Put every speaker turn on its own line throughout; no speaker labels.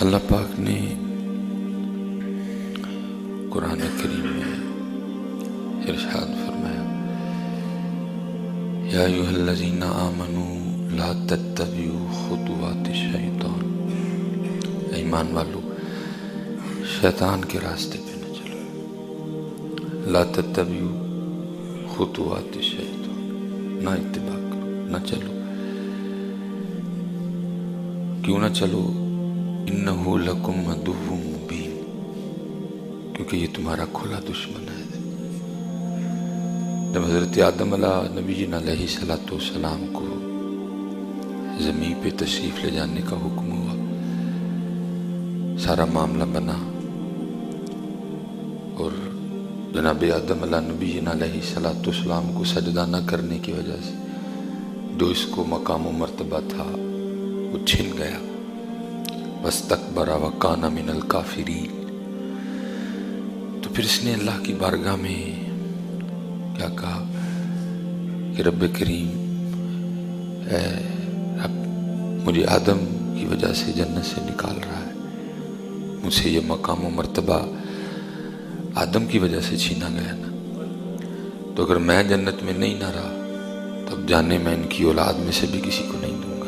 اللہ پاک نے قرآن کریم میں ارشاد فرمایا، یا ایھا الذین آمنوا لا تتبعوا خطوات الشیطان، ایمان والو شیطان کے راستے پہ نہ چلو، لا تتبعوا خطوات الشیطان، نہ اتباع کرو، نہ چلو۔ کیوں نہ چلو؟ انہ لکم عدو مبین، کیونکہ یہ تمہارا کھلا دشمن ہے۔ جب حضرت آدم علیہ السلام کو زمین پہ تشریف لے جانے کا حکم ہوا، سارا معاملہ بنا، اور جناب آدم علیہ السلام کو سجدہ نہ کرنے کی وجہ سے جو اس کو مقام و مرتبہ تھا وہ چھن گیا، واستکبر وکان من الکافرین۔ تو پھر اس نے اللہ کی بارگاہ میں کیا کہا کہ رب کریم، اے رب، مجھے آدم کی وجہ سے جنت سے نکال رہا ہے، مجھ سے یہ مقام و مرتبہ آدم کی وجہ سے چھینا گیا نا، تو اگر میں جنت میں نہیں نہ رہا تب جانے میں ان کی اولاد میں سے بھی کسی کو نہیں دوں گا۔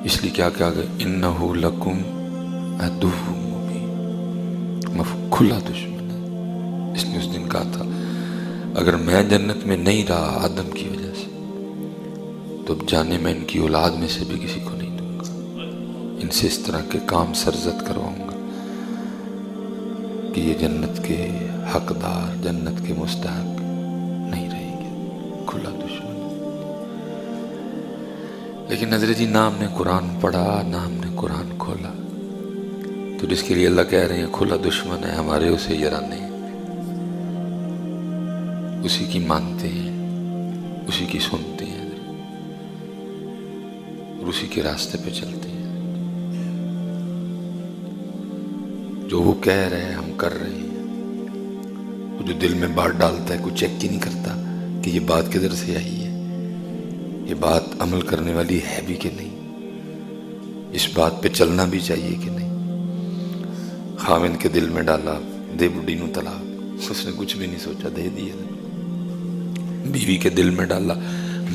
اس لیے کیا کہا گیا، انہ لکم عدو مبین، کھلا دشمن ہے۔ اس نے اس دن کہا تھا اگر میں جنت میں نہیں رہا آدم کی وجہ سے تو اب جانے میں ان کی اولاد میں سے بھی کسی کو نہیں دوں گا، ان سے اس طرح کے کام سرزد کرواؤں گا کہ یہ جنت کے حقدار، جنت کے مستحق نہیں رہیں گے، کھلا دشمن۔ لیکن حضرت جی نہ ہم نے قرآن پڑھا، نہ ہم نے قرآن کھولا، تو جس کے لیے اللہ کہہ رہے ہیں کھلا دشمن ہے، ہمارے اسے یرانے ہیں، اسی کی مانتے ہیں، اسی کی سنتے ہیں اور اسی کے راستے پہ چلتے ہیں۔ جو وہ کہہ رہے ہیں ہم کر رہے ہیں، وہ جو دل میں بات ڈالتا ہے کوئی چیک ہی نہیں کرتا کہ یہ بات کدھر سے آئی ہے، یہ بات عمل کرنے والی ہے بھی کہ نہیں، اس بات پہ چلنا بھی چاہیے کہ نہیں۔ خاوند کے دل میں ڈالا دے بڈی نو طلاق، اس نے کچھ بھی نہیں سوچا، دے دیا۔ بیوی کے دل میں ڈالا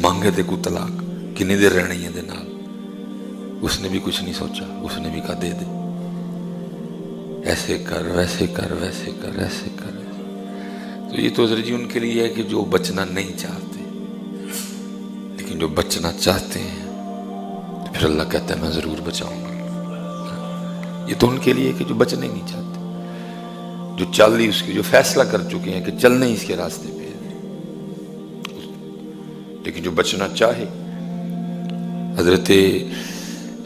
مانگے دے کو طلاق، کتنی دیر رہنی ہے دے نال، اس نے بھی کچھ نہیں سوچا، اس نے بھی کہا دے دے، ایسے کر ویسے کر ویسے کر ایسے کر۔ تو یہ تو حضرت جی ان کے لیے ہے کہ جو بچنا نہیں چاہتے، لیکن جو بچنا چاہتے ہیں تو پھر اللہ کہتا ہے میں ضرور بچاؤں گا۔ یہ تو ان کے لیے ہے کہ جو بچنا ہی نہیں چاہتے، جو چل ہی اس کی، جو فیصلہ کر چکے ہیں کہ چلنا ہی اس کے راستے پہ ہے، لیکن جو بچنا چاہے۔ حضرت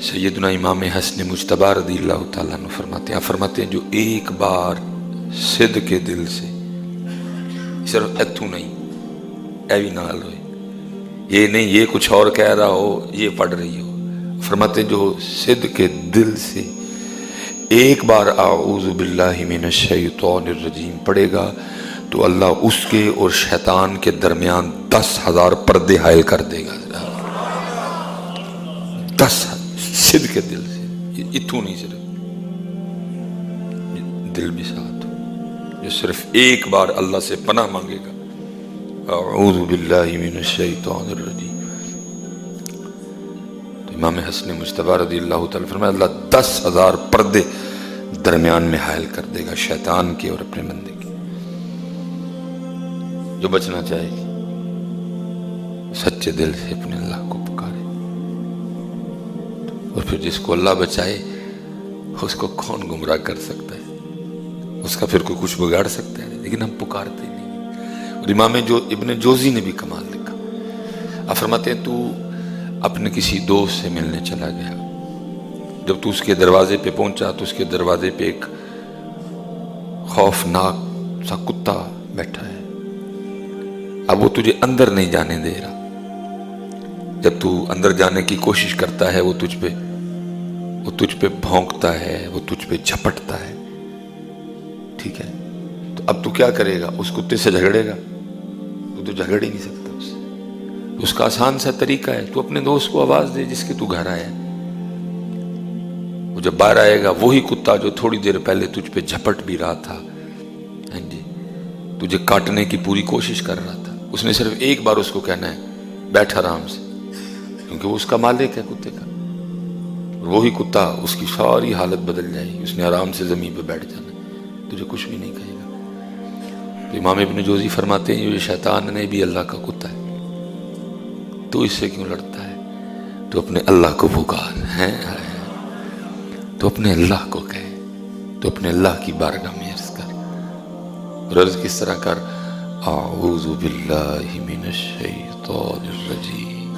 سیدنا امام حسن مجتبی رضی اللہ تعالیٰ عنہ فرماتے ہیں جو ایک بار صدق کے دل سے، صرف اتھو نہیں، اے بھی نال ہوئے، یہ نہیں یہ کچھ اور کہہ رہا ہو یہ پڑھ رہی ہو، فرماتے ہیں جو صدق کے دل سے ایک بار اعوذ باللہ من الشیطان الرجیم پڑھے گا تو اللہ اس کے اور شیطان کے درمیان 10,000 پردے حائل کر دے گا۔ 10,000 صدق کے دل سے، اتھو نہیں، صرف دل بھی ساتھ ہو، جو صرف ایک بار اللہ سے پناہ مانگے گا، اعوذ باللہ من الشیطان الرجیم، تو امام حسن مجتبی رضی اللہ تعالیٰ فرمایا اللہ 10,000 پردے درمیان میں حائل کر دے گا شیطان کے اور اپنے بندے کے۔ جو بچنا چاہے گی سچے دل سے اپنے اللہ کو پکارے، اور پھر جس کو اللہ بچائے اس کو کون گمراہ کر سکتا ہے، اس کا پھر کوئی کچھ بگاڑ سکتا ہے، لیکن ہم پکارتے نہیں۔ اور امام ابن جوزی نے بھی کمال لکھا، آپ فرماتے ہیں تو اپنے کسی دوست سے ملنے چلا گیا، جب تو اس کے دروازے پہ پہنچا تو اس کے دروازے پہ ایک خوفناک سا کتا بیٹھا ہے، اب وہ تجھے اندر نہیں جانے دے رہا، جب تو اندر جانے کی کوشش کرتا ہے وہ تجھ پہ بھونکتا ہے، وہ تجھ پہ جھپٹتا ہے، ٹھیک ہے؟ تو اب تو کیا کرے گا؟ اس کتے سے جھگڑے گا؟ تو جھگڑ ہی نہیں سکتا اس سے۔ اس کا آسان سا طریقہ ہے تو اپنے دوست کو آواز دے جس کے تو گھر آیا ہے، جب باہر آئے گا وہی کتا جو تھوڑی دیر پہلے تجھ پہ جھپٹ بھی رہا تھا، ہاں جی، تجھے کاٹنے کی پوری کوشش کر رہا تھا، اس نے صرف ایک بار اس کو کہنا ہے بیٹھ آرام سے، کیونکہ وہ اس کا مالک ہے کتے کا، وہی کتا اس کی ساری حالت بدل جائے گی، اس نے آرام سے زمین پہ بیٹھ جانا، تجھے کچھ بھی نہیں کہے گا۔ تو امام ابن جوزی فرماتے ہیں یہ شیطان نے بھی اللہ کا کتا ہے، تو اس سے کیوں لڑتا ہے؟ تو اپنے اللہ کو پکار ہے، تو اپنے اللہ کو کہے، تو اپنے اللہ کی بارگاہ میں عرض کر، اور عرض کس طرح کر، اعوذ باللہ من الشیطان الرجیم،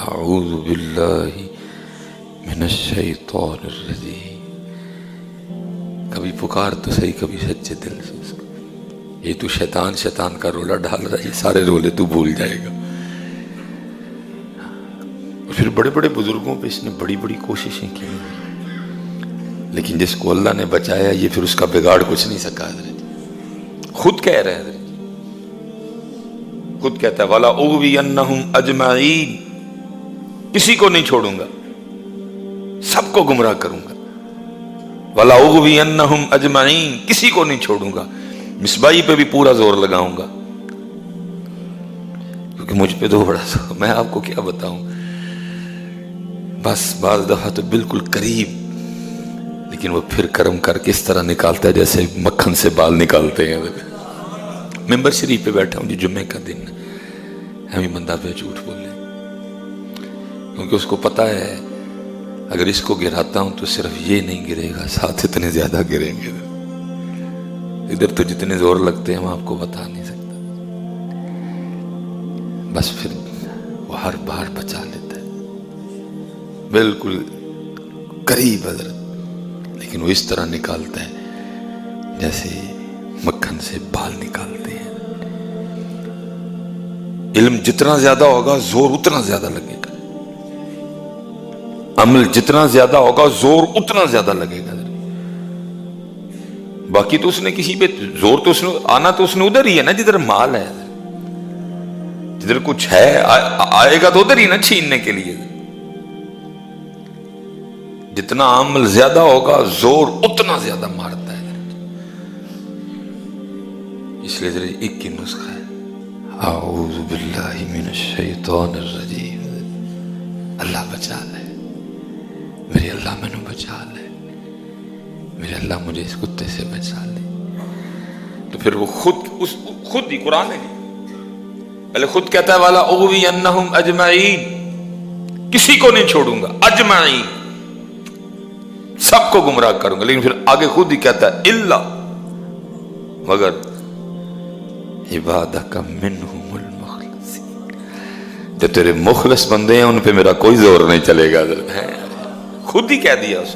اعوذ باللہ من الشیطان الرجیم۔ کبھی پکار تو صحیح، کبھی سچے دل سے اس کو، یہ تو شیطان کا رولا ڈال رہا ہے، یہ سارے رولے تو بھول جائے گا۔ اور پھر بڑے بڑے بزرگوں پہ اس نے بڑی بڑی کوششیں کی، لیکن جس کو اللہ نے بچایا یہ پھر اس کا بگاڑ کچھ نہیں سکا۔ حضرت خود کہہ رہے ہیں، خود کہتا ہے وَلَا أُغْوِيَنَّهُمْ أَجْمَعِينَ، کسی کو نہیں چھوڑوں گا، سب کو گمراہ کروں گا۔ وَلَا أُغْوِيَنَّهُمْ أَجْمَعِينَ، کسی کو نہیں چھوڑوں گا، مصباحی پہ بھی پورا زور لگاؤں گا، کیونکہ مجھ پہ تو بڑا زور، میں آپ کو کیا بتاؤں، بس بعض دفعہ تو بالکل قریب، لیکن وہ پھر کرم کر کے اس طرح نکالتا ہے جیسے مکھن سے بال نکالتے ہیں۔ ممبر شریف پہ بیٹھا ہوں جی، جمعے کا دن، ہمیں بندہ پہ جھوٹ بولے، کیونکہ اس کو پتا ہے اگر اس کو گراتا ہوں تو صرف یہ نہیں گرے گا، ساتھ اتنے زیادہ گریں گے، ادھر تو جتنے زور لگتے ہیں ہم آپ کو بتا نہیں سکتا۔ بس پھر وہ ہر بار بچا لیتا ہے، بالکل قریب حضرت، لیکن وہ اس طرح نکالتا ہے جیسے مکھن سے بال نکالتے ہیں۔ علم جتنا زیادہ ہوگا زور اتنا زیادہ لگے گا، عمل جتنا زیادہ ہوگا زور اتنا زیادہ لگے گا۔ باقی تو اس نے کسی پہ زور تو اس نے آنا تو اس نے ادھر ہی ہے نا جدھر مال ہے، جدھر کچھ ہے آئے گا تو ادھر ہی نا چھیننے کے لیے۔ جتنا عمل زیادہ ہوگا زور اتنا زیادہ مارتا ہے، اس لیے ذرا ایک ہی نسخہ ہے، اعوذ باللہ من الشیطان الرجیم، اللہ بچا لے، میرے اللہ میں نے بچا لے، میرے اللہ مجھے اس کتے سے بچا لے۔ تو پھر وہ خود ہی قرآن ہے پہلے خود کہتا ہے والا اغوینہم اجمعین، کسی کو نہیں چھوڑوں گا، اجمعین سب کو گمراہ کروں گا، لیکن پھر آگے خود ہی کہتا ہے الا، مگر عبادک منہم المخلصین، جو تیرے مخلص بندے ہیں ان پہ میرا کوئی زور نہیں چلے گا، خود ہی کہہ دیا اس